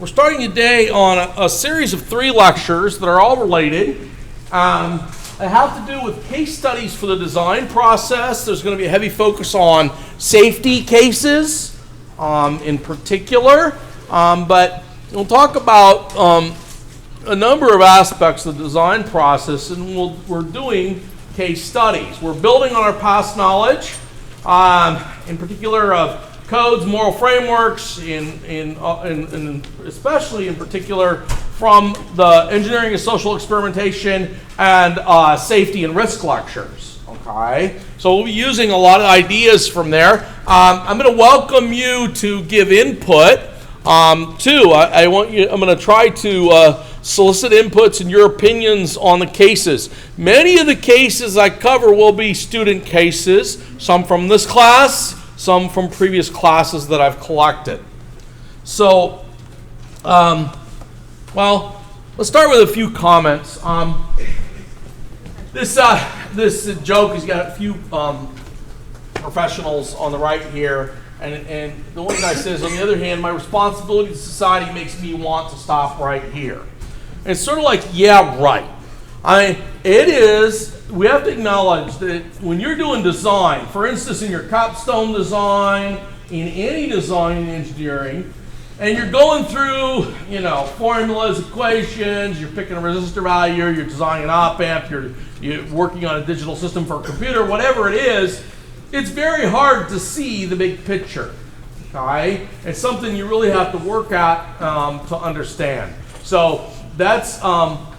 We're starting today on a series of 3 lectures that are all related. They have to do with case studies for the design process. There's going to be a heavy focus on safety cases in particular, but we'll talk about a number of aspects of the design process, and we're doing case studies. We're building on our past knowledge, in particular of codes, moral frameworks, especially in particular from the engineering and social experimentation and safety and risk lectures. Okay, so we'll be using a lot of ideas from there. I'm going to welcome you to give input too. I'm going to try to solicit inputs and your opinions on the cases. Many of the cases I cover will be student cases, some from this class, some from previous classes that I've collected. So, well, let's start with a few comments. This joke has got a few professionals on the right here, and the one guy says, on the other hand, my responsibility to society makes me want to stop right here. And it's sort of like, yeah, right. It is. We have to acknowledge that when you're doing design, for instance, in your capstone design, in any design in engineering, and you're going through, formulas, equations, you're picking a resistor value, you're designing an op-amp, you're working on a digital system for a computer, whatever it is, it's very hard to see the big picture. Okay? It's something you really have to work at to understand. So that's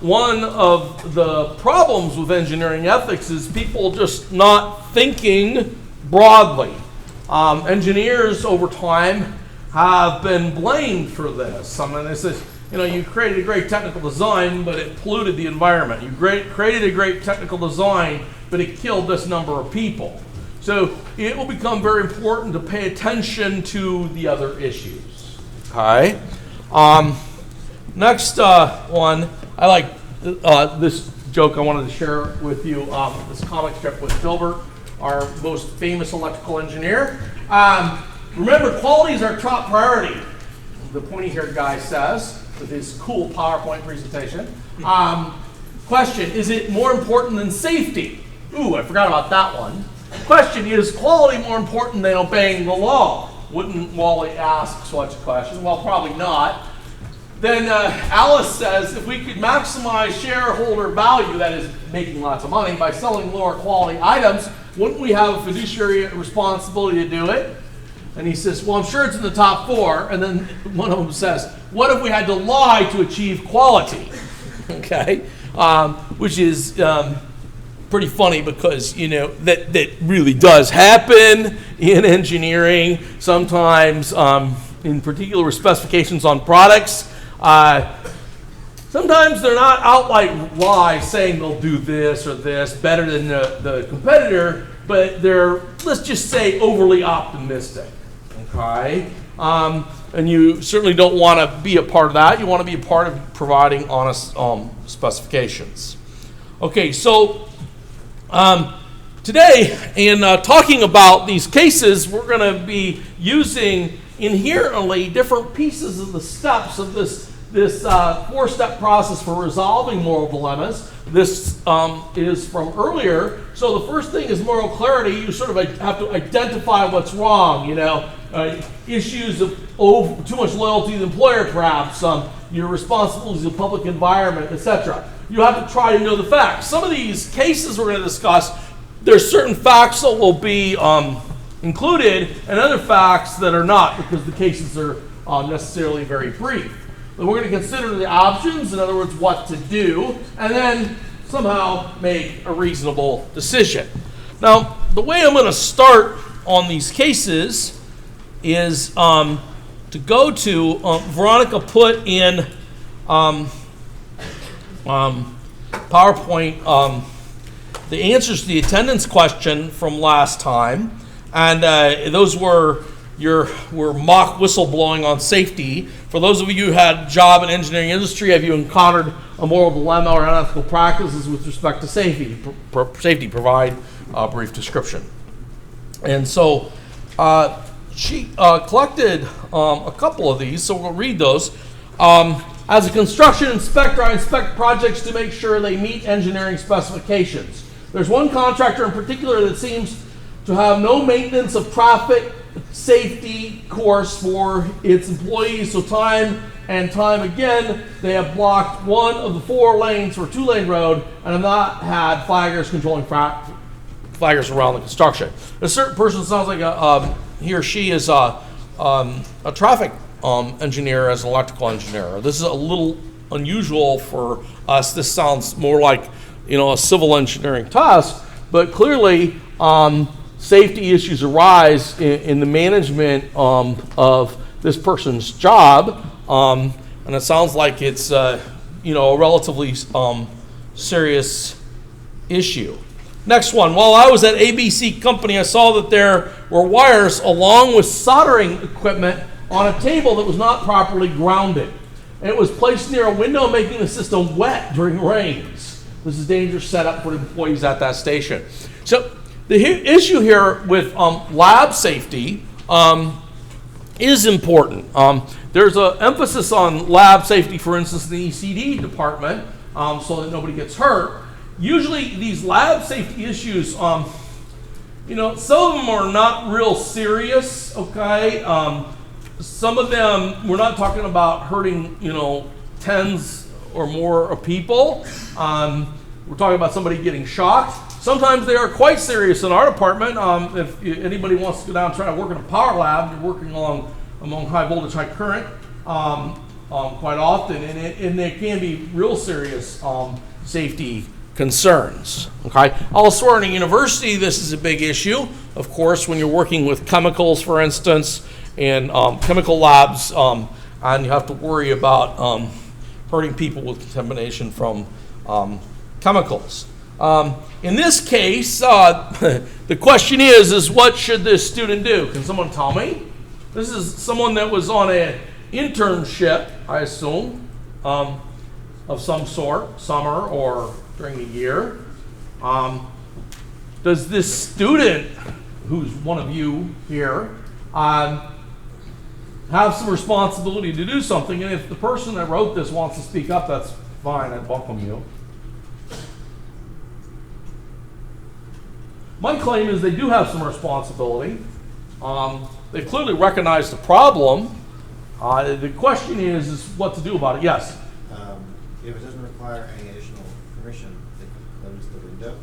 one of the problems with engineering ethics is people just not thinking broadly. Engineers over time have been blamed for this. They say, you created a great technical design, but it polluted the environment. You created a great technical design, but it killed this number of people. So it will become very important to pay attention to the other issues. Okay. Next one, I like this joke I wanted to share with you, this comic strip with Filbert, our most famous electrical engineer. Remember, quality is our top priority, the pointy-haired guy says, with his cool PowerPoint presentation. Question, is it more important than safety? Ooh, I forgot about that one. Question, is quality more important than obeying the law? Wouldn't Wally ask such a question? Well, probably not. Then Alice says, if we could maximize shareholder value, that is making lots of money, by selling lower quality items, wouldn't we have a fiduciary responsibility to do it? And he says, well, I'm sure it's in the top 4. And then one of them says, what if we had to lie to achieve quality? Okay, which is pretty funny because, that really does happen in engineering. Sometimes, in particular with specifications on products, sometimes they're not outright lies saying they'll do this or this better than the competitor, but they're, let's just say, overly optimistic. Okay? And you certainly don't want to be a part of that. You want to be a part of providing honest specifications. Okay, so today, in talking about these cases, we're going to be using inherently different pieces of the steps of this 4-step process for resolving moral dilemmas. This is from earlier. So the first thing is moral clarity. You sort of have to identify what's wrong. Issues of too much loyalty to the employer, perhaps, your responsibilities of public environment, etc. You have to try to know the facts. Some of these cases we're going to discuss, there's certain facts that will be included and other facts that are not, because the cases are necessarily very brief. But we're going to consider the options, in other words, what to do, and then somehow make a reasonable decision. Now, the way I'm going to start on these cases is to go to, Veronica put in PowerPoint the answers to the attendance question from last time. And those were mock whistleblowing on safety. For those of you who had a job in engineering industry, have you encountered a moral dilemma or unethical practices with respect to safety? Provide a brief description. And so she collected a couple of these, so we'll read those. As a construction inspector, I inspect projects to make sure they meet engineering specifications. There's one contractor in particular that seems to have no maintenance of traffic safety course for its employees, so time and time again, they have blocked one of the 4 lanes for a 2-lane road and have not had flaggers controlling flaggers around the construction. A certain person sounds like he or she is a traffic engineer as an electrical engineer. This is a little unusual for us. This sounds more like, a civil engineering task, but clearly safety issues arise in the management of this person's job, and it sounds like it's a relatively serious issue. Next one. While I was at ABC Company, I saw that there were wires along with soldering equipment on a table that was not properly grounded. And it was placed near a window, making the system wet during rains. This is a dangerous setup for the employees at that station. So the issue here with lab safety is important. There's an emphasis on lab safety, for instance, in the ECD department, so that nobody gets hurt. Usually these lab safety issues, some of them are not real serious, okay? Some of them, we're not talking about hurting, tens or more of people. We're talking about somebody getting shocked. Sometimes they are quite serious in our department. If anybody wants to go down and try to work in a power lab, you're working among high voltage, high current quite often, and there can be real serious safety concerns. Okay. Elsewhere in a university, this is a big issue. Of course, when you're working with chemicals, for instance, and chemical labs, and you have to worry about hurting people with contamination from chemicals. In this case, the question is what should this student do? Can someone tell me? This is someone that was on an internship, I assume, of some sort, summer or during the year. Does this student, who's one of you here, have some responsibility to do something? And if the person that wrote this wants to speak up, that's fine. I'd welcome you. My claim is they do have some responsibility. They clearly recognize the problem. The question is what to do about it. Yes? If it doesn't require any additional permission, they can close the window.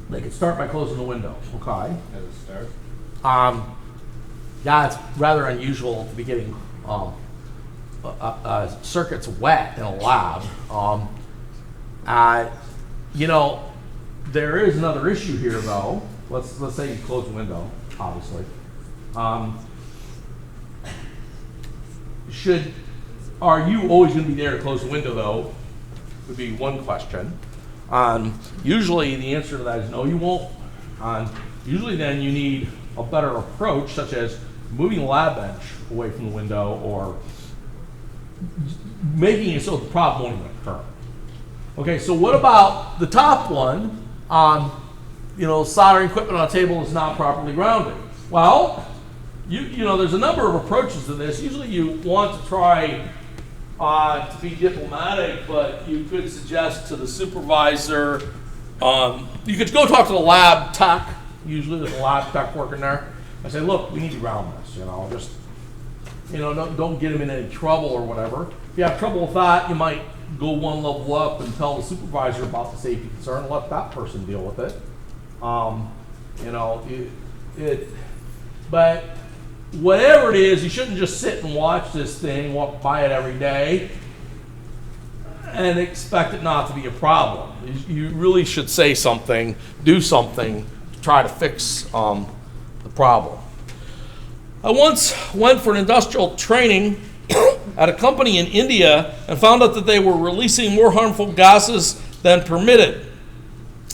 They can start by closing the window. Okay. As a start. Yeah, it's rather unusual to be getting circuits wet in a lab. There is another issue here, though. Let's say you close the window, obviously. Are you always going to be there to close the window, though? Would be one question. Usually the answer to that is no, you won't. Usually then you need a better approach, such as moving the lab bench away from the window or making it so the problem won't even occur. Okay, so what about the top one? Soldering equipment on a table is not properly grounded. Well, there's a number of approaches to this. Usually you want to try to be diplomatic, but you could suggest to the supervisor, you could go talk to the lab tech. Usually there's a lab tech working there. I say, look, we need to ground this, don't get him in any trouble or whatever. If you have trouble with that, you might go one level up and tell the supervisor about the safety concern and let that person deal with it. But whatever it is, you shouldn't just sit and watch this thing, walk by it every day, and expect it not to be a problem. You really should say something, do something to try to fix the problem. I once went for an industrial training at a company in India and found out that they were releasing more harmful gases than permitted.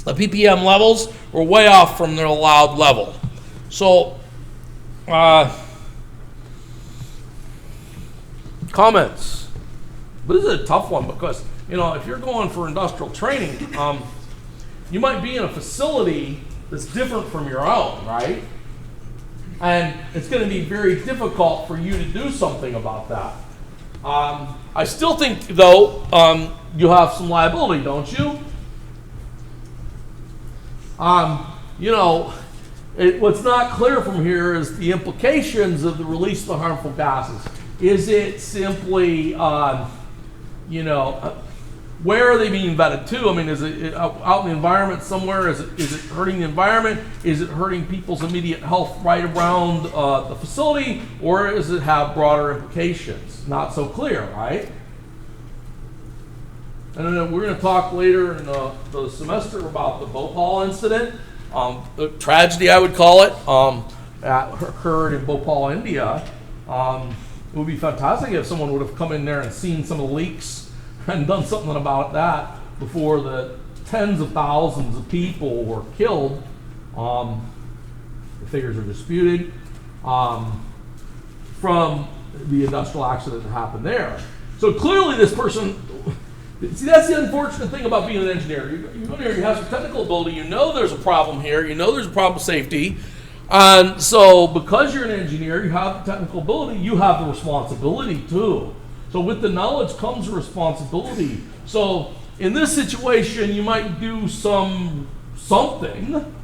The ppm levels were way off from their allowed level. So, comments. But this is a tough one because, if you're going for industrial training, you might be in a facility that's different from your own, right? And it's going to be very difficult for you to do something about that. I still think, though, you have some liability, don't you? What's not clear from here is the implications of the release of the harmful gases. Is it simply, where are they being vetted to? I mean, is it out in the environment somewhere? Is it hurting the environment? Is it hurting people's immediate health right around the facility? Or does it have broader implications? Not so clear, right? And then we're going to talk later in the semester about the Bhopal incident. The tragedy, I would call it, that occurred in Bhopal, India. It would be fantastic if someone would have come in there and seen some of the leaks and done something about that before the tens of thousands of people were killed. The figures are disputed from the industrial accident that happened there. So clearly this person, see, that's the unfortunate thing about being an engineer. You go there, you have some technical ability, you know there's a problem here, you know there's a problem with safety, and so because you're an engineer, you have the technical ability, you have the responsibility too. So with the knowledge comes the responsibility. So in this situation, you might do something,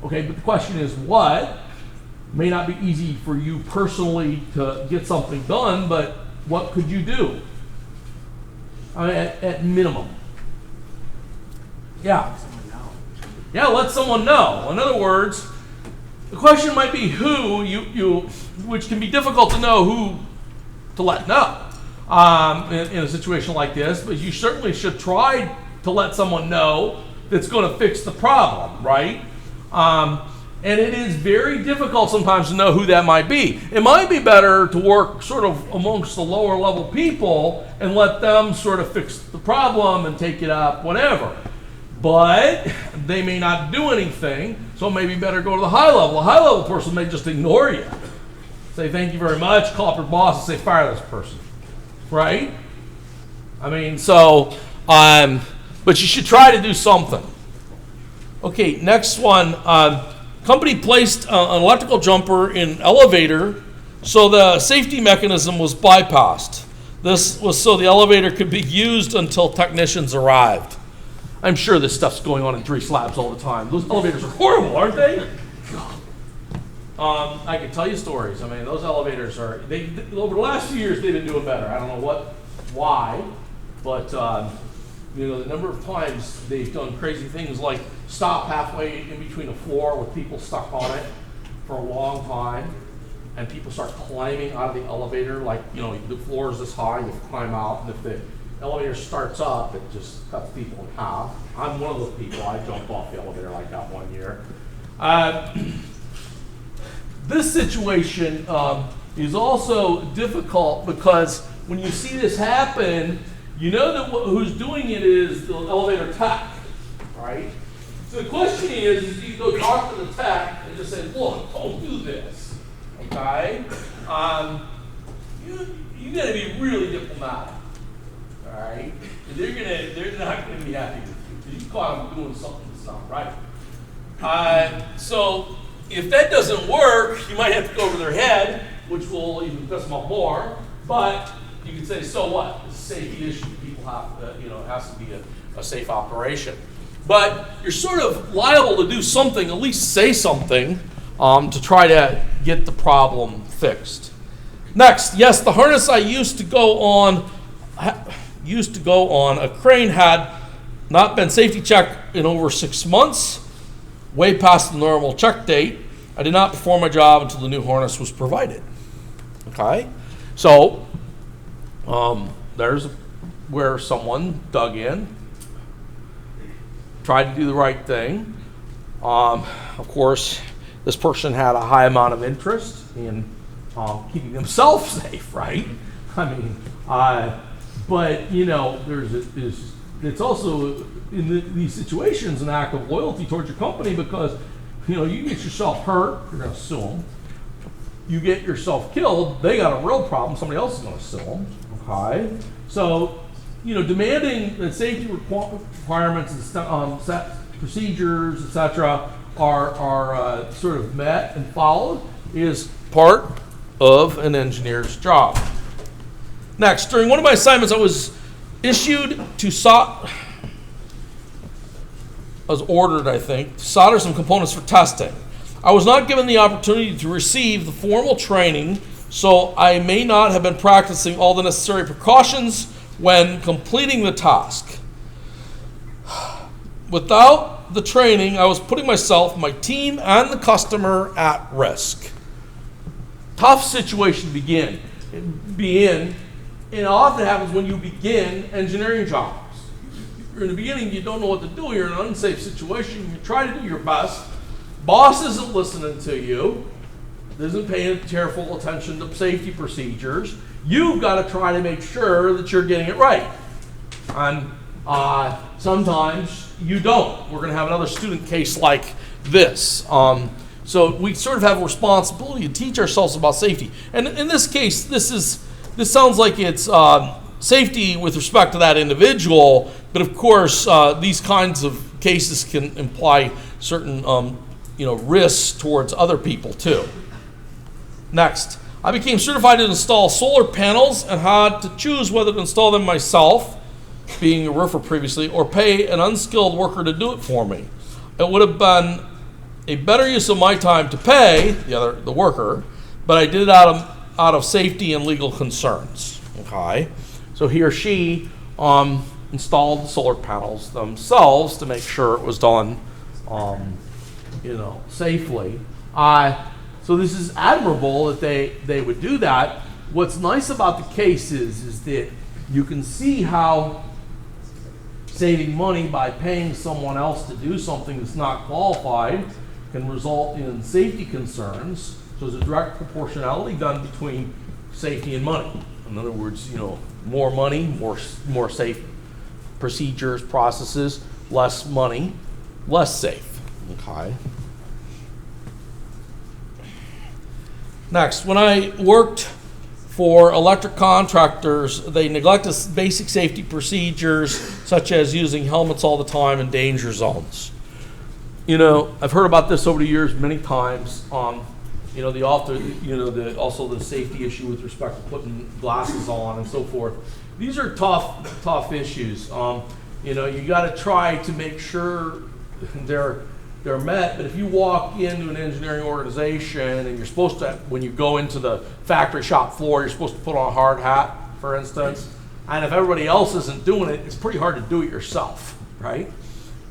okay, but the question is what? It may not be easy for you personally to get something done, but what could you do? I mean, at minimum. Yeah. Yeah, let someone know. In other words, the question might be who which can be difficult to know who to let know in a situation like this, but you certainly should try to let someone know that's going to fix the problem, right? And it is very difficult sometimes to know who that might be. It might be better to work sort of amongst the lower level people and let them sort of fix the problem and take it up, whatever. But they may not do anything, so it may be better to go to the high level. A high level person may just ignore you. Say thank you very much, call up your boss and say fire this person, right? I mean, so, but you should try to do something. Okay, next one. Company placed an electrical jumper in elevator so the safety mechanism was bypassed. This was so the elevator could be used until technicians arrived. I'm sure this stuff's going on in Dries Labs all the time. Those elevators are horrible, aren't they? I could tell you stories. I mean, those elevators are, over the last few years, they've been doing better. I don't know why, but the number of times they've done crazy things like stop halfway in between a floor with people stuck on it for a long time, and people start climbing out of the elevator, like, the floor is this high, you climb out, and if the elevator starts up, it just cuts people in half. I'm one of those people. I jumped off the elevator like that one year. This situation is also difficult because when you see this happen, you know that who's doing it is the elevator tech, right? So the question is you go talk to the tech and just say, look, don't do this, okay? You got to be really diplomatic, all right? They're not going to be happy with you because you caught them doing something that's not right. So if that doesn't work, you might have to go over their head, which will even piss them off more. But you can say, so what? It's a safety issue. People have, it has to be a safe operation. But you're sort of liable to do something, at least say something, to try to get the problem fixed. Next, yes, the harness I used to go on, a crane had not been safety checked in over 6 months, way past the normal check date. I did not perform my job until the new harness was provided. Okay, so there's where someone dug in, tried to do the right thing. Of course, this person had a high amount of interest in keeping themselves safe, right? I mean, but it's also in these situations an act of loyalty towards your company because you get yourself hurt, you're going to sue them. You get yourself killed, they got a real problem, somebody else is going to sue them. Okay, so demanding that safety requirements and set procedures, etc., are sort of met and followed is part of an engineer's job. Next, during one of my assignments, I was ordered, I think, to solder some components for testing. I was not given the opportunity to receive the formal training, so I may not have been practicing all the necessary precautions when completing the task. Without the training, I was putting myself, my team, and the customer at risk. Tough situation to be in. It often happens when you begin engineering jobs. In the beginning, you don't know what to do. You're in an unsafe situation. You try to do your best. Boss isn't listening to you. Isn't paying careful attention to safety procedures. You've got to try to make sure that you're getting it right. And sometimes you don't. We're going to have another student case like this. So we sort of have a responsibility to teach ourselves about safety. And in this case, this sounds like it's safety with respect to that individual, but of course, these kinds of cases can imply certain risks towards other people too. Next, I became certified to install solar panels and had to choose whether to install them myself, being a roofer previously, or pay an unskilled worker to do it for me. It would have been a better use of my time to pay the worker, but I did it out of safety and legal concerns. Okay, so he or she installed the solar panels themselves to make sure it was done, safely. So this is admirable that they would do that. What's nice about the case is that you can see how saving money by paying someone else to do something that's not qualified can result in safety concerns. So there's a direct proportionality done between safety and money. In other words, more money, more safe procedures, processes, less money, less safe. Okay. Next, when I worked for electric contractors, they neglected basic safety procedures such as using helmets all the time in danger zones. I've heard about this over the years many times. Also the safety issue with respect to putting glasses on and so forth. These are tough issues. You got to try to make sure they're met. But if you walk into an engineering organization and you're supposed to, when you go into the factory shop floor, you're supposed to put on a hard hat, for instance. And if everybody else isn't doing it, it's pretty hard to do it yourself, right?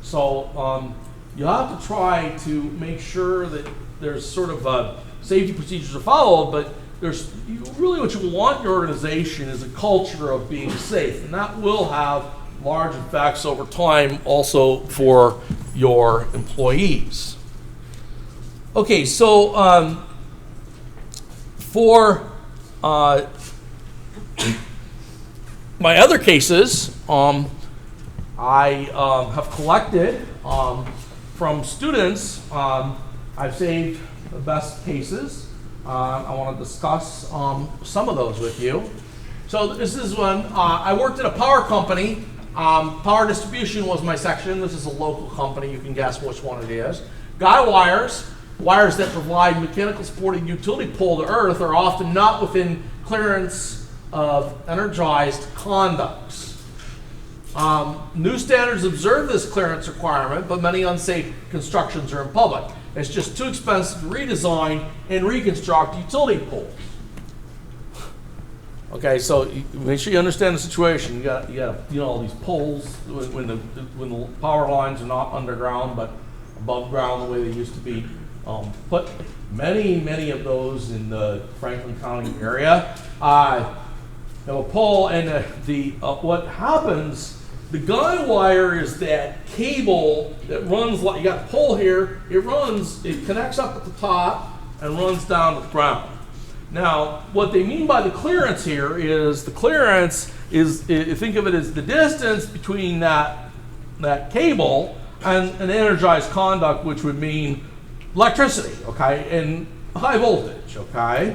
So you have to try to make sure that there's sort of safety procedures are followed, but really what you want in your organization is a culture of being safe, and that will have large effects over time also for your employees. Okay, so for my other cases, I have collected from students. I've saved the best cases. I want to discuss some of those with you. So this is one. I worked at a power company. Power distribution was my section. This is a local company. You can guess which one it is. Guy wires that provide mechanical supporting utility pole to earth, are often not within clearance of energized conducts. New standards observe this clearance requirement, but many unsafe constructions are in public. It's just too expensive to redesign and reconstruct utility poles. Okay, so make sure you understand the situation. You got all these poles when the power lines are not underground but above ground the way they used to be. Put many of those in the Franklin County area. Have a pole, and what happens? The guy wire is that cable that runs like, you got a pole here. It connects up at the top and runs down to the ground. Now, what they mean by the clearance here is think of it as the distance between that cable and an energized conduct, which would mean electricity, okay, and high voltage, okay.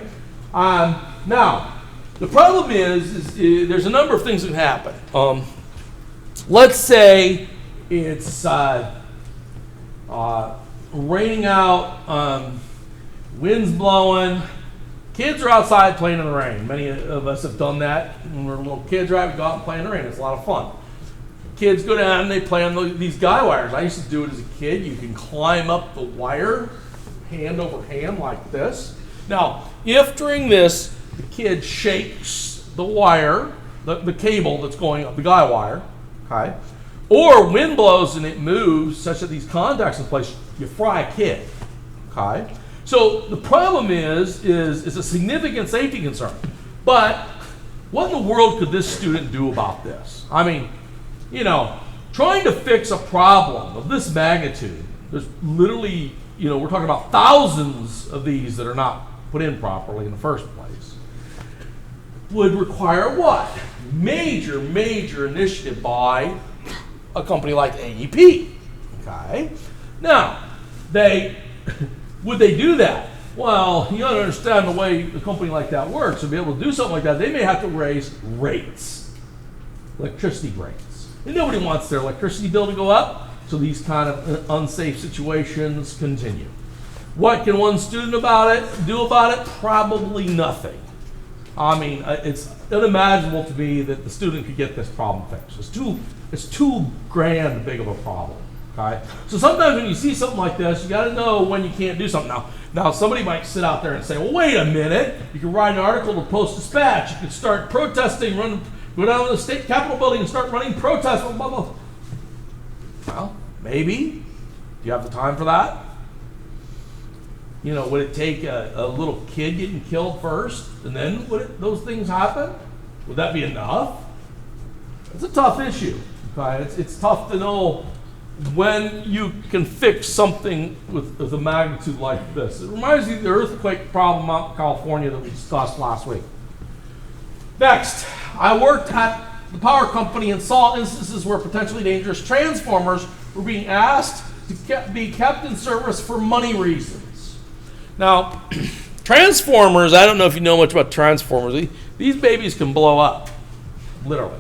Now, the problem is there's a number of things that can happen. Let's say it's raining out, wind's blowing, kids are outside playing in the rain. Many of us have done that when we were little kids, right? We go out and play in the rain. It's a lot of fun. Kids go down and they play on these guy wires. I used to do it as a kid. You can climb up the wire, hand over hand like this. Now, if during this, the kid shakes the wire, the cable that's going up, the guy wire, okay, or wind blows and it moves such that these contacts in place, you fry a kid, okay? So the problem is a significant safety concern. But what in the world could this student do about this? I mean, you know, trying to fix a problem of this magnitude, there's literally, you know, we're talking about thousands of these that are not put in properly in the first place, would require what? Major initiative by a company like AEP, okay? Now, would they do that? Well, you gotta understand the way a company like that works. To be able to do something like that, they may have to raise rates, electricity rates. And nobody wants their electricity bill to go up, so these kind of unsafe situations continue. What can one student do about it? Probably nothing. I mean, it's unimaginable to me that the student could get this problem fixed. It's too grand big of a problem. Okay? So sometimes when you see something like this, you got to know when you can't do something. Now somebody might sit out there and say, well, wait a minute. You can write an article to Post-Dispatch. You can start protesting, go down to the state capitol building and start running protests. Blah, blah, blah. Well, maybe. Do you have the time for that? You know, would it take a little kid getting killed first, and then those things happen? Would that be enough? It's a tough issue. Okay, it's tough to know when you can fix something with a magnitude like this. It reminds me of the earthquake problem out in California that we discussed last week. Next, I worked at the power company and saw instances where potentially dangerous transformers were being asked to be kept in service for money reasons. Now, transformers, I don't know if you know much about transformers. These babies can blow up, literally,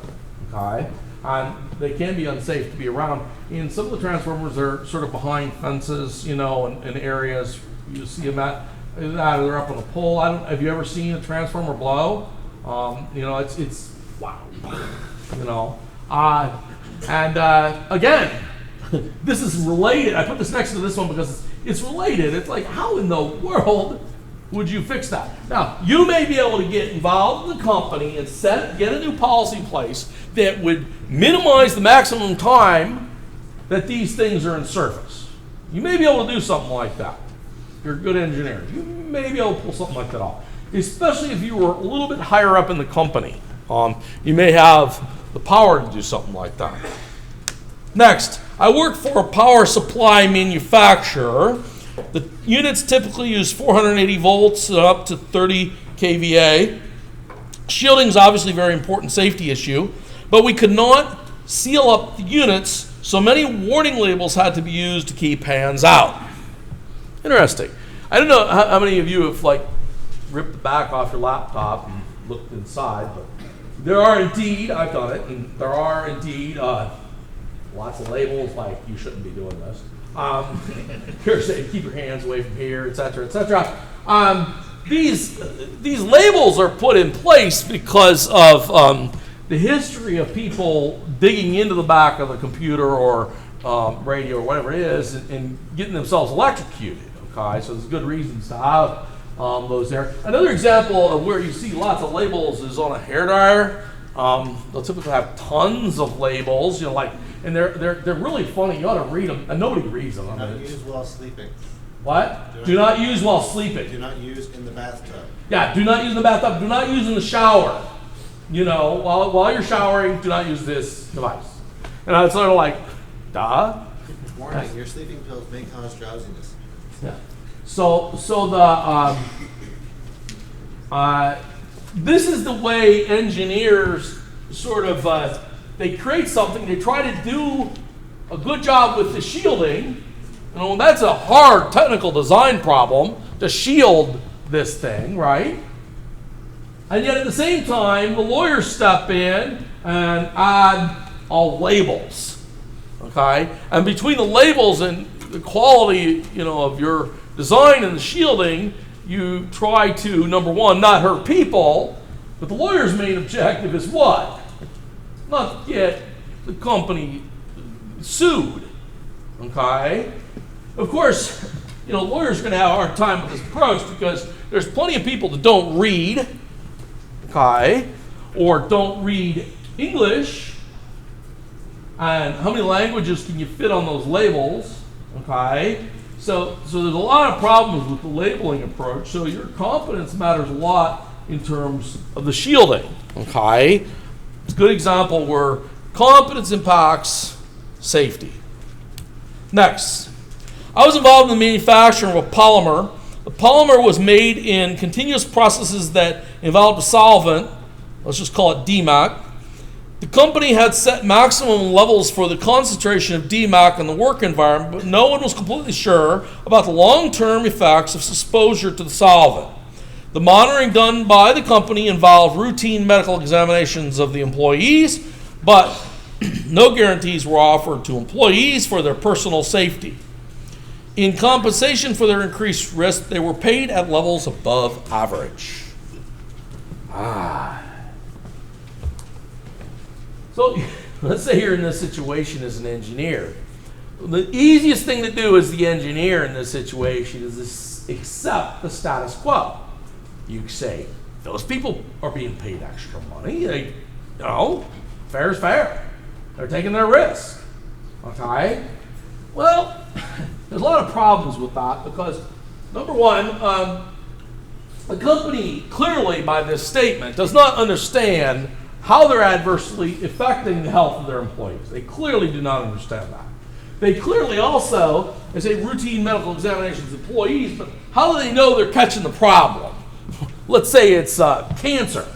okay? And they can be unsafe to be around. And some of the transformers are sort of behind fences, you know, in areas. You see them they're up on a pole. Have you ever seen a transformer blow? You know, it's wow, you know. Again, this is related. I put this next to this one because it's related. It's like, how in the world would you fix that? Now, you may be able to get involved in the company and get a new policy in place that would minimize the maximum time that these things are in service. You may be able to do something like that. If you're a good engineer, you may be able to pull something like that off. Especially if you were a little bit higher up in the company. You may have the power to do something like that. Next, I work for a power supply manufacturer. The units typically use 480 volts up to 30 kVA. Shielding is obviously a very important safety issue, but we could not seal up the units, so many warning labels had to be used to keep hands out. Interesting. I don't know how many of you have ripped the back off your laptop and looked inside, but there are indeed, I've done it, and there are indeed lots of labels like you shouldn't be doing this. Here saying keep your hands away from here, etc., etc. These labels are put in place because of the history of people digging into the back of a computer or radio or whatever it is and getting themselves electrocuted. Okay, so there's good reasons to have those there. Another example of where you see lots of labels is on a hairdryer. They'll typically have tons of labels, you know, and they're really funny. You ought to read them, and nobody reads them. Do not use while sleeping. What? Do not use while sleeping. Do not use in the bathtub. Yeah, do not use in the bathtub. Do not use in the shower. You know, while you're showering, do not use this device. And I was sort of like, duh. Warning: your sleeping pills may cause drowsiness. Yeah. So this is the way engineers sort of they create something. They try to do a good job with the shielding. You know, that's a hard technical design problem to shield this thing, right? And yet at the same time, the lawyers step in and add all labels, okay? And between the labels and the quality, you know, of your design and the shielding, you try to, number one, not hurt people, but the lawyer's main objective is what? Not to get the company sued, okay? Of course, lawyers are going to have a hard time with this approach because there's plenty of people that don't read, okay, or don't read English. And how many languages can you fit on those labels, okay? So there's a lot of problems with the labeling approach. So your competence matters a lot in terms of the shielding, okay? It's a good example where competence impacts safety. Next, I was involved in the manufacturing of a polymer. The polymer was made in continuous processes that involved a solvent. Let's just call it DMAC. The company had set maximum levels for the concentration of DMAC in the work environment, but no one was completely sure about the long-term effects of exposure to the solvent. The monitoring done by the company involved routine medical examinations of the employees, but no guarantees were offered to employees for their personal safety. In compensation for their increased risk, they were paid at levels above average. So let's say you're in this situation as an engineer. The easiest thing to do as the engineer in this situation is to accept the status quo. You say, those people are being paid extra money. Fair is fair. They're taking their risk. Okay? Well, there's a lot of problems with that because, number one, the company clearly by this statement does not understand how they're adversely affecting the health of their employees. They clearly do not understand that. They clearly also, they say routine medical examinations of employees, but how do they know they're catching the problem? Let's say it's cancer,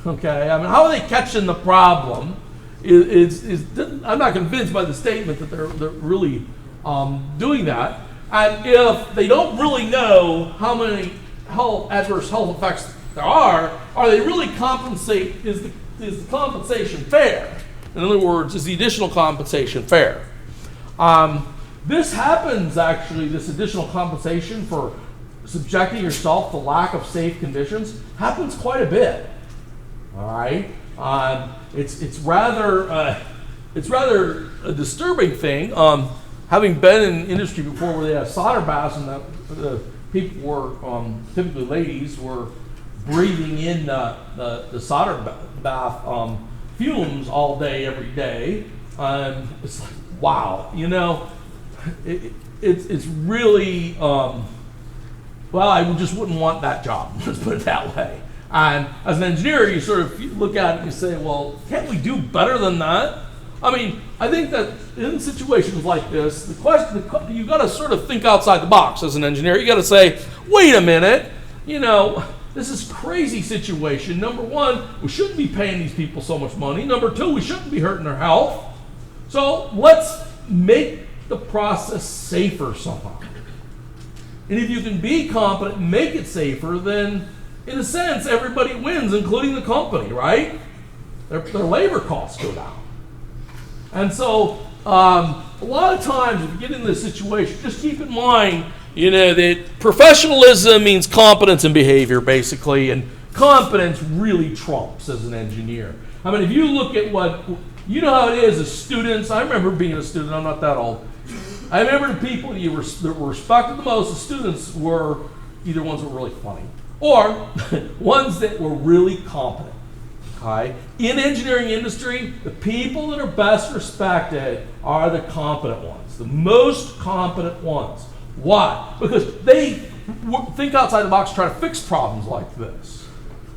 okay? I mean, how are they catching the problem? I'm not convinced by the statement that they're really doing that. And if they don't really know how many adverse health effects there are they really compensate? Is the compensation fair? In other words, is the additional compensation fair? This happens actually, this additional compensation for subjecting yourself to lack of safe conditions happens quite a bit. All right, it's rather a disturbing thing. Having been in industry before where they have solder baths and the people were typically ladies were breathing in the solder bath fumes all day, every day. It's like, wow, it's really, I just wouldn't want that job, let's put it that way. And as an engineer, you sort of look at it and you say, well, can't we do better than that? I mean, I think that in situations like this, the question, you got to sort of think outside the box as an engineer. You got to say, wait a minute, this is crazy situation. Number one, we shouldn't be paying these people so much money. Number two, we shouldn't be hurting their health. So let's make the process safer somehow. And if you can be competent and make it safer, then in a sense, everybody wins, including the company, right? Their labor costs go down. And so a lot of times if you get in this situation, just keep in mind, that professionalism means competence and behavior, basically, and competence really trumps as an engineer. I mean, if you look at how it is as students, I remember being a student, I'm not that old. I remember the people that were respected the most as students were either ones that were really funny or ones that were really competent. Okay? In engineering industry, the people that are best respected are the competent ones, the most competent ones. Why? Because they think outside the box, try to fix problems like this.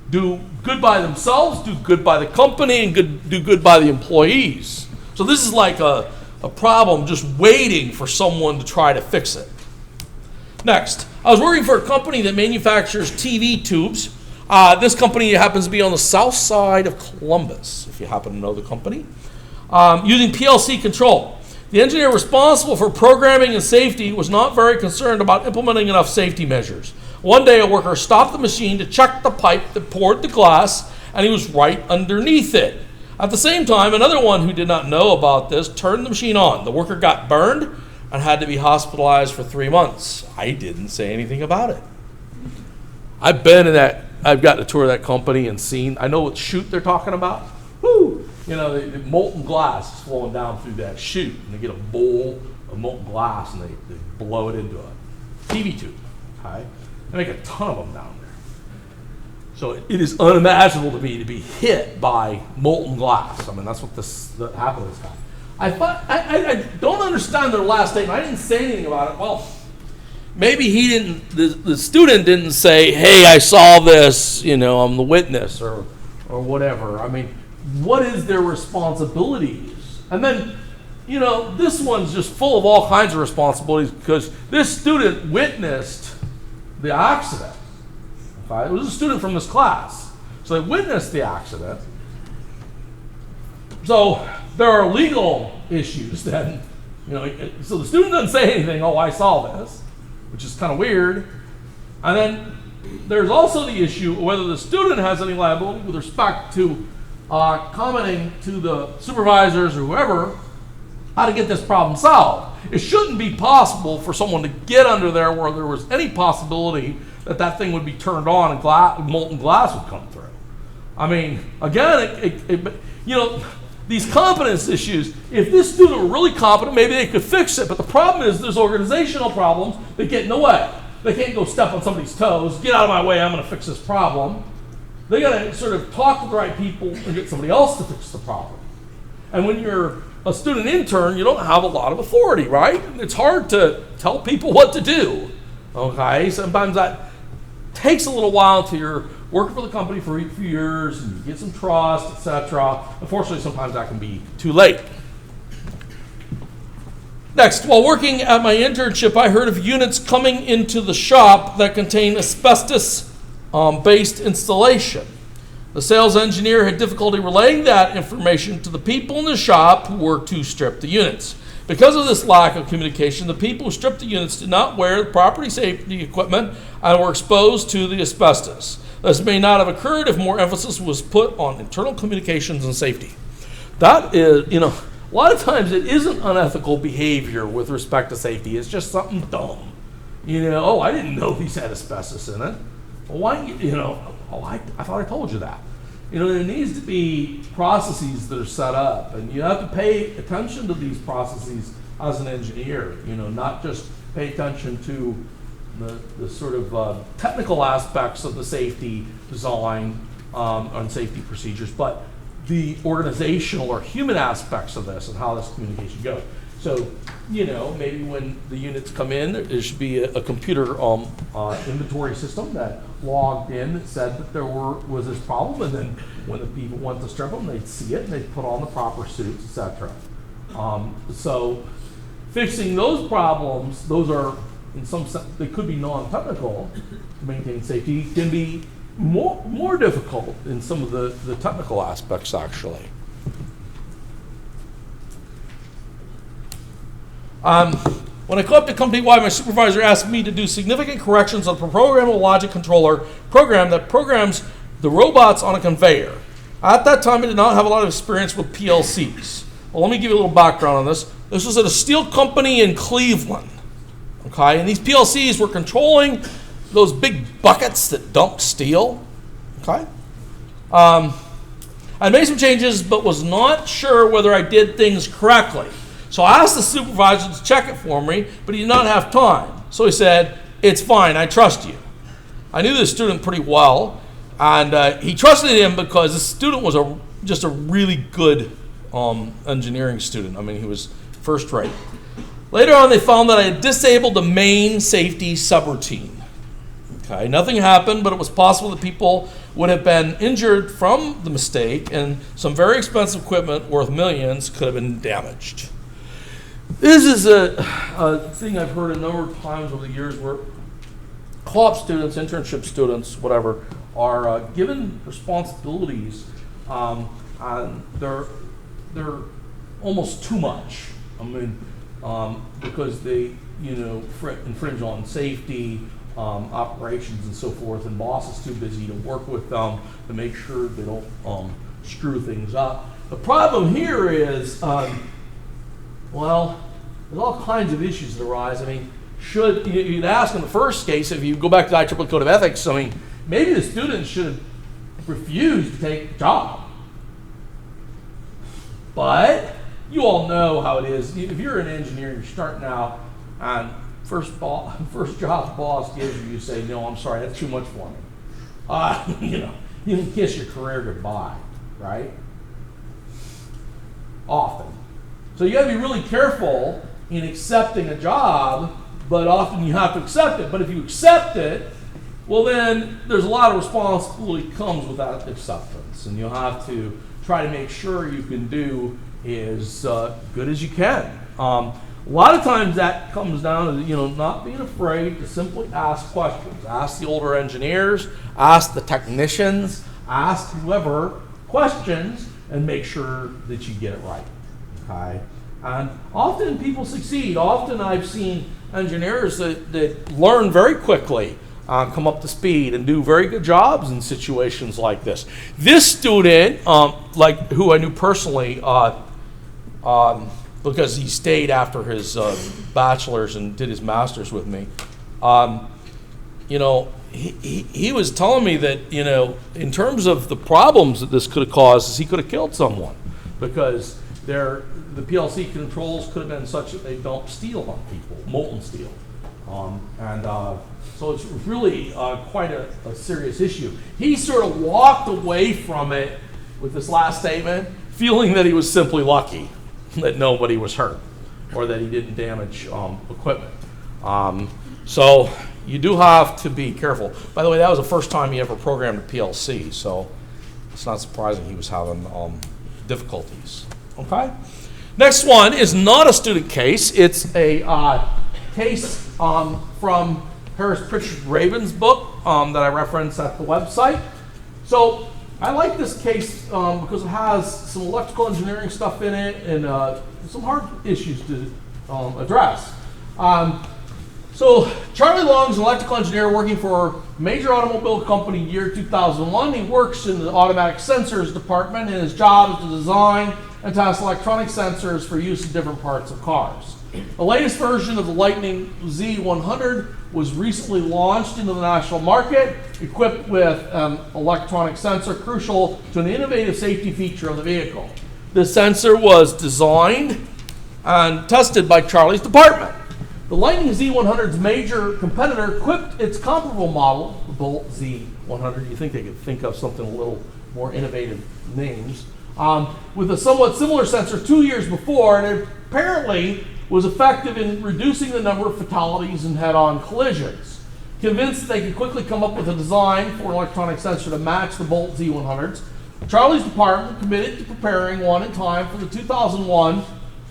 Do good by themselves, do good by the company, and do good by the employees. So this is like a problem just waiting for someone to try to fix it. Next, I was working for a company that manufactures TV tubes. This company happens to be on the south side of Columbus, if you happen to know the company, using PLC control. The engineer responsible for programming and safety was not very concerned about implementing enough safety measures. One day, a worker stopped the machine to check the pipe that poured the glass, and he was right underneath it. At the same time, another one who did not know about this turned the machine on. The worker got burned and had to be hospitalized for 3 months. I didn't say anything about it. I've been in that, I've gotten a tour of that company and seen, I know what chute they're talking about. Woo! You know, the molten glass is flowing down through that chute, and they get a bowl of molten glass and they blow it into a TV tube, okay? They make a ton of them down there. So it is unimaginable to me to be hit by molten glass. I mean, that's what that happened to this guy. I don't understand their last statement. I didn't say anything about it. Well, maybe he didn't, the student didn't say, hey, I saw this, you know, I'm the witness or whatever. I mean, what is their responsibilities? And then, you know, this one's just full of all kinds of responsibilities because this student witnessed the accident. Okay? It was a student from this class. So they witnessed the accident. So there are legal issues then. You know, so the student doesn't say anything, oh, I saw this, which is kind of weird. And then there's also the issue of whether the student has any liability with respect to commenting to the supervisors or whoever how to get this problem solved. It shouldn't be possible for someone to get under there where there was any possibility that thing would be turned on and molten glass would come through. I mean, again, you know, these competence issues, if this student were really competent, maybe they could fix it. But the problem is there's organizational problems that get in the way. They can't go step on somebody's toes, get out of my way, I'm going to fix this problem. They got to sort of talk to the right people and get somebody else to fix the problem. And when you're a student intern, you don't have a lot of authority, right? It's hard to tell people what to do. Okay, sometimes that takes a little while until you're working for the company for a few years and you get some trust, etc. Unfortunately, sometimes that can be too late. Next, while working at my internship, I heard of units coming into the shop that contain asbestos-based installation. The sales engineer had difficulty relaying that information to the people in the shop who were to strip the units. Because of this lack of communication, the people who stripped the units did not wear the property safety equipment and were exposed to the asbestos. This may not have occurred if more emphasis was put on internal communications and safety. That is, you know, a lot of times it isn't unethical behavior with respect to safety. It's just something dumb. You know, oh, I didn't know these had asbestos in it. Well, why, you know, oh, I thought I told you that. You know, there needs to be processes that are set up, and you have to pay attention to these processes as an engineer, you know, not just pay attention to the sort of technical aspects of the safety design and safety procedures, but the organizational or human aspects of this and how this communication goes. So, you know, maybe when the units come in, there should be a computer inventory system that logged in that said that there was this problem, and then when the people went to strip them, they'd see it and they'd put on the proper suits, etc. So fixing those problems, those are, in some sense, they could be non-technical to maintain safety, can be more difficult in some of the technical aspects, actually. When I co-opted company-wide, my supervisor asked me to do significant corrections on the programmable logic controller program that programs the robots on a conveyor. At that time, I did not have a lot of experience with PLCs. Well, let me give you a little background on this. This was at a steel company in Cleveland. Okay, and these PLCs were controlling those big buckets that dump steel. Okay, I made some changes, but was not sure whether I did things correctly. So I asked the supervisor to check it for me, but he did not have time. So he said, "It's fine, I trust you." I knew this student pretty well, and he trusted him because this student was just a really good engineering student. I mean, he was first rate. Later on, they found that I had disabled the main safety subroutine. Okay, nothing happened, but it was possible that people would have been injured from the mistake, and some very expensive equipment worth millions could have been damaged. This is a thing I've heard a number of times over the years where co-op students, internship students, whatever, are given responsibilities, and they're almost too much. I mean, because they, you know, infringe on safety, operations, and so forth, and boss is too busy to work with them to make sure they don't screw things up. The problem here is, well, there's all kinds of issues that arise. I mean, you'd ask in the first case, if you go back to the IEEE Code of Ethics, I mean, maybe the student should refuse to take the job. But you all know how it is. If you're an engineer, you're starting out, and first job the boss gives you, you say, no, I'm sorry, that's too much for me. You can kiss your career goodbye, right? Often. So you got to be really careful in accepting a job, but often you have to accept it. But if you accept it, well then there's a lot of responsibility comes with that acceptance, and you'll have to try to make sure you can do as good as you can. A lot of times that comes down to not being afraid to simply ask questions. Ask the older engineers, ask the technicians, ask whoever questions, and make sure that you get it right. Okay? And often people succeed. Often I've seen engineers that learn very quickly, come up to speed, and do very good jobs in situations like this. This student, who I knew personally, because he stayed after his bachelor's and did his master's with me, he was telling me that, in terms of the problems that this could have caused, is he could have killed someone, because the PLC controls could have been such that they dump steel on people, molten steel. So it's really quite a serious issue. He sort of walked away from it with this last statement, feeling that he was simply lucky that nobody was hurt or that he didn't damage equipment. So you do have to be careful. By the way, that was the first time he ever programmed a PLC, so it's not surprising he was having difficulties. Okay? Next one is not a student case. It's a case from Harris Pritchard Raven's book that I reference at the website. So I like this case because it has some electrical engineering stuff in it and some hard issues to address. So Charlie Long's an electrical engineer working for a major automobile company year 2001. He works in the automatic sensors department, and his job is to design and test electronic sensors for use in different parts of cars. The latest version of the Lightning Z100 was recently launched into the national market, equipped with an electronic sensor crucial to an innovative safety feature of the vehicle. The sensor was designed and tested by Charlie's department. The Lightning Z100's major competitor equipped its comparable model, the Bolt Z100. You think they could think of something a little more innovative names, with a somewhat similar sensor 2 years before, and it apparently was effective in reducing the number of fatalities and head-on collisions. Convinced that they could quickly come up with a design for an electronic sensor to match the Bolt Z100s, Charlie's department committed to preparing one in time for the 2001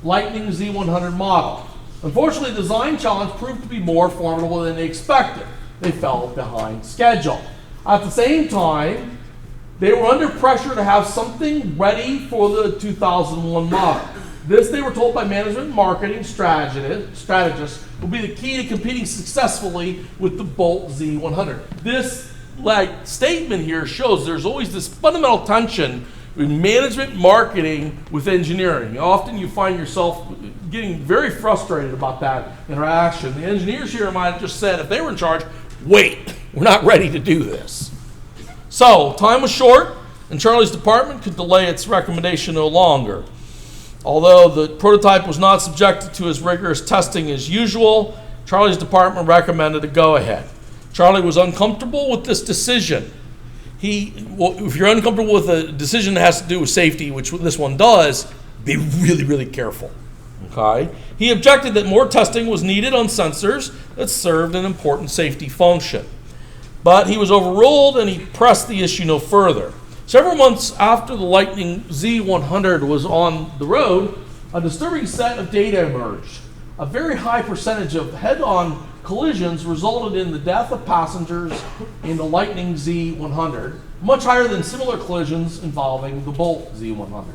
Lightning Z100 model. Unfortunately, the design challenge proved to be more formidable than they expected. They fell behind schedule. At the same time, they were under pressure to have something ready for the 2001 model. This, they were told by management and marketing strategists, will be the key to competing successfully with the Bolt Z100. This statement here shows there's always this fundamental tension between management and marketing with engineering. Often you find yourself getting very frustrated about that interaction. The engineers here might have just said, if they were in charge, wait, we're not ready to do this. So time was short, and Charlie's department could delay its recommendation no longer. Although the prototype was not subjected to as rigorous testing as usual, Charlie's department recommended a go-ahead. Charlie was uncomfortable with this decision. If you're uncomfortable with a decision that has to do with safety, which this one does, be really, really careful. Okay? He objected that more testing was needed on sensors that served an important safety function. But he was overruled, and he pressed the issue no further. Several months after the Lightning Z100 was on the road, a disturbing set of data emerged. A very high percentage of head-on collisions resulted in the death of passengers in the Lightning Z100, much higher than similar collisions involving the Bolt Z100.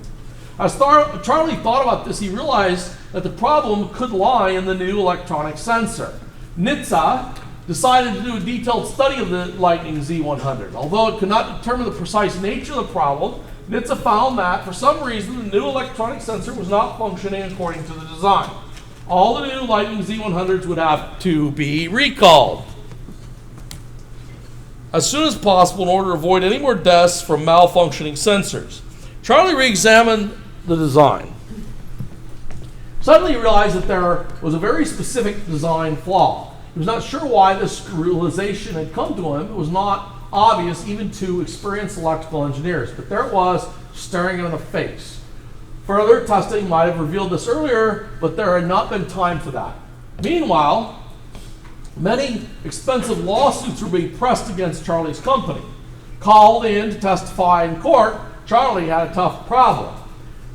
As Charlie thought about this, he realized that the problem could lie in the new electronic sensor. NHTSA decided to do a detailed study of the Lightning Z100. Although it could not determine the precise nature of the problem, NHTSA found that, for some reason, the new electronic sensor was not functioning according to the design. All the new Lightning Z100s would have to be recalled. as soon as possible in order to avoid any more deaths from malfunctioning sensors. Charlie re-examined the design. Suddenly he realized that there was a very specific design flaw. He was not sure why this realization had come to him. It was not obvious even to experienced electrical engineers, but there it was, staring him in the face. Further testing might have revealed this earlier, but there had not been time for that. Meanwhile, many expensive lawsuits were being pressed against Charlie's company. Called in to testify in court, Charlie had a tough problem.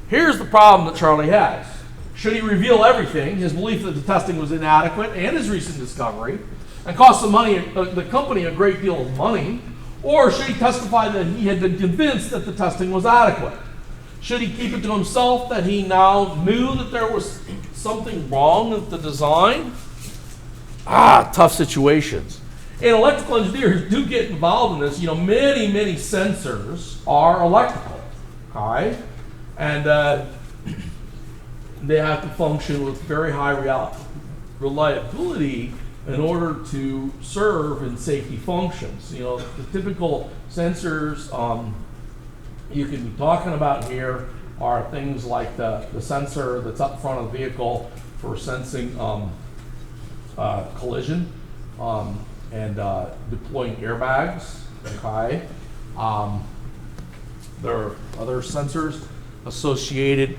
Here's the problem that Charlie has. Should he reveal everything, his belief that the testing was inadequate and his recent discovery, and cost the company a great deal of money, or should he testify that he had been convinced that the testing was adequate? Should he keep it to himself that he now knew that there was something wrong with the design? Tough situations. And electrical engineers do get involved in this. Many, many sensors are electrical, okay? And they have to function with very high reliability in order to serve in safety functions. The typical sensors you can be talking about here are things like the sensor that's up front of the vehicle for sensing collision and deploying airbags. Okay. There are other sensors associated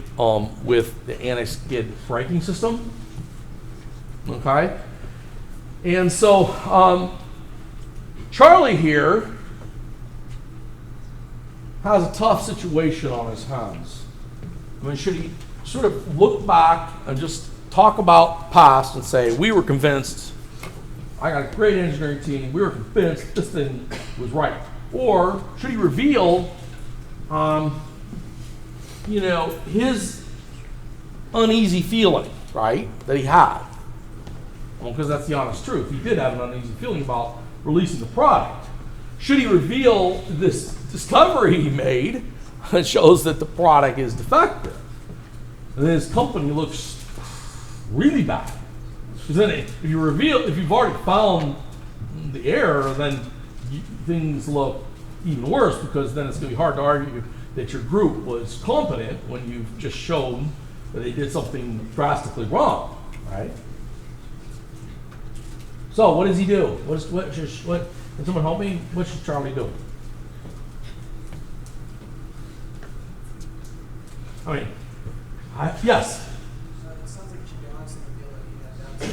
with the anti-skid braking system. Okay. And so Charlie here has a tough situation on his hands. Should he sort of look back and just talk about past and say, we were convinced, I got a great engineering team, we were convinced this thing was right? Or should he reveal, his uneasy feeling, right, that he had? Because that's the honest truth. He did have an uneasy feeling about releasing the product. Should he reveal this discovery he made that shows that the product is defective? And then his company looks really bad. Because then if you've already found the error, then things look even worse, because then it's going to be hard to argue that your group was competent when you've just shown that they did something drastically wrong, right? So what does he do? Can someone help me? What should Charlie do? Yes. So it sounds like you should be honest and reveal that you have doubts in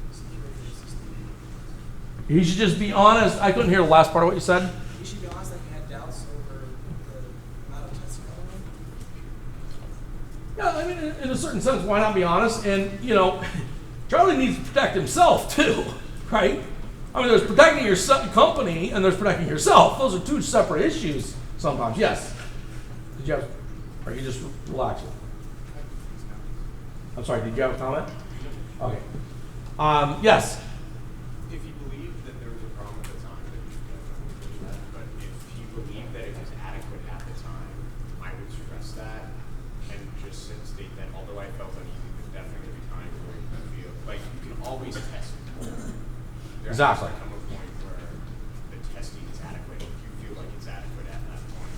the security of the system. He should just be honest. I couldn't hear the last part of what you said. You should be honest that you had doubts over the amount of testing going on. Yeah, in a certain sense, why not be honest? And Charlie needs to protect himself too, right? There's protecting your company and there's protecting yourself. Those are two separate issues sometimes. Yes. Are you just relaxing? I'm sorry, did you have a comment? Okay. Yes. If you believe that there was a problem at the time, then you should definitely do that. But if you believe that it was adequate at the time, I would stress that and just state that although I felt uneasy, there's definitely going to be times where you feel like you can always test more. There Exactly. has to come a point where the testing is adequate. If you feel like it's adequate at that point,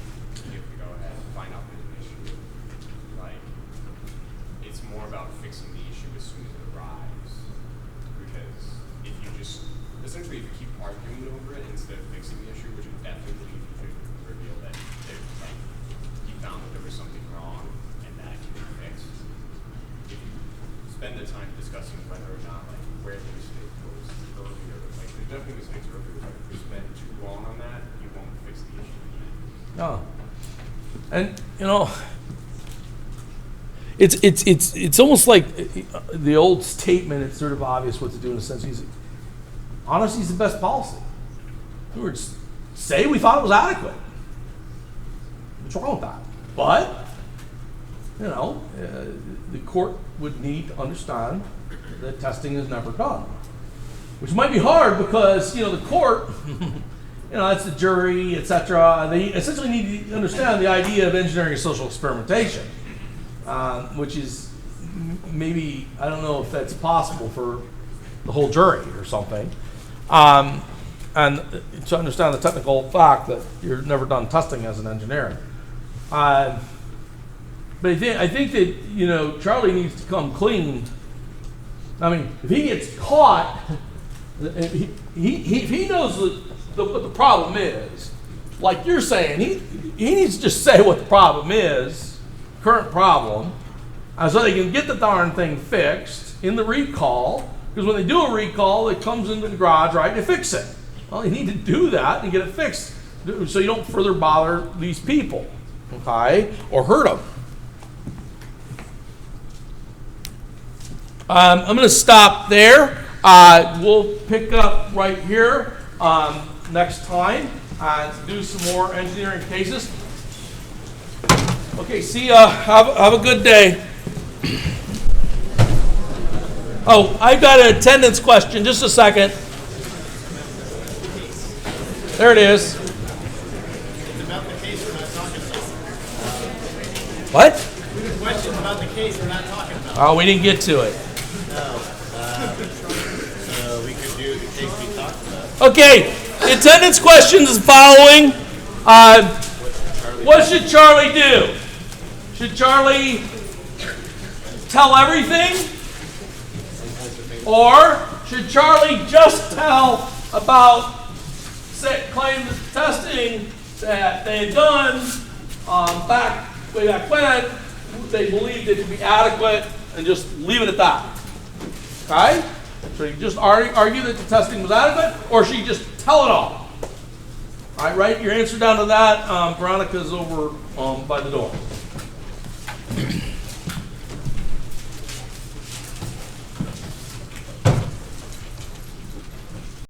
you have to go ahead and find out there's an issue. It's more about fixing the issue as soon as it arrives. Because if you just, essentially if you keep arguing over it instead of fixing the issue, which I definitely believe you should reveal that you found that there was something wrong and that it can be fixed. If you spend the time discussing whether or not where the mistake was earlier, there's definitely mistakes earlier, but if you spend too long on that, you won't fix the issue again. No. And it's almost like the old statement. It's sort of obvious what to do in a sense. Honesty is the best policy. In other words, say we thought it was adequate. What's wrong with that? But the court would need to understand that testing is never done, which might be hard because the court, it's the jury, etc. They essentially need to understand the idea of engineering and social experimentation. Which is maybe, I don't know if that's possible for the whole jury or something. and to understand the technical fact that you're never done testing as an engineer. But I think that, you know, Charlie needs to come clean. I mean, if he gets caught, if he knows what the problem is, like you're saying, he needs to just say what the problem is, current problem, and so they can get the darn thing fixed in the recall. Because when they do a recall, it comes into the garage, right, to fix it. Well, you need to do that and get it fixed so you don't further bother these people, okay, or hurt them. I'm going to stop there. We'll pick up right here next time and do some more engineering cases. Okay, see ya. Have a good day. Oh, I've got an attendance question. Just a second. There it is. It's about the case we're not talking about. What? Questions about the case we're not talking about. Oh, we didn't get to it. So we could do the case we talked about. Okay, the attendance question is the following. What should Charlie do? Should Charlie tell everything? Or should Charlie just tell about claim the testing that they had done way back when they believed it to be adequate and just leave it at that? Okay? So you just argue that the testing was adequate, or should you just tell it all? All right, write your answer down to that. Veronica's over by the door.